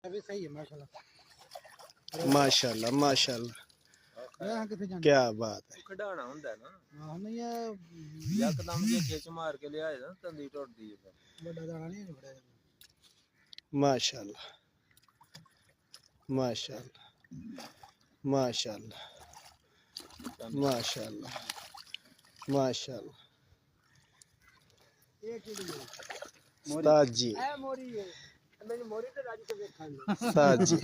अभी सही है माशाल्लाह माशाल्लाह माशाल्लाह यहाँ किथे जाना क्या बात है ਖਡਾਣਾ ਹੁੰਦਾ ਨਾ हाँ नहीं ये ਯਕਦਮ ਜੇ ਖਿੱਚ ਮਾਰ ਕੇ ਲਿਆਏ ਨਾ ਤੰਦੀ ਟੁੱਟਦੀ ਹੈ बड़ा दाना नहीं है बड़ा माशाल्लाह माशाल्लाह माशाल्लाह माशाल्लाह माशाल्लाह एक ही है उस्ताद जी ए मोरी है मैंने मोरी तो राजी को देखा उस्ताद जी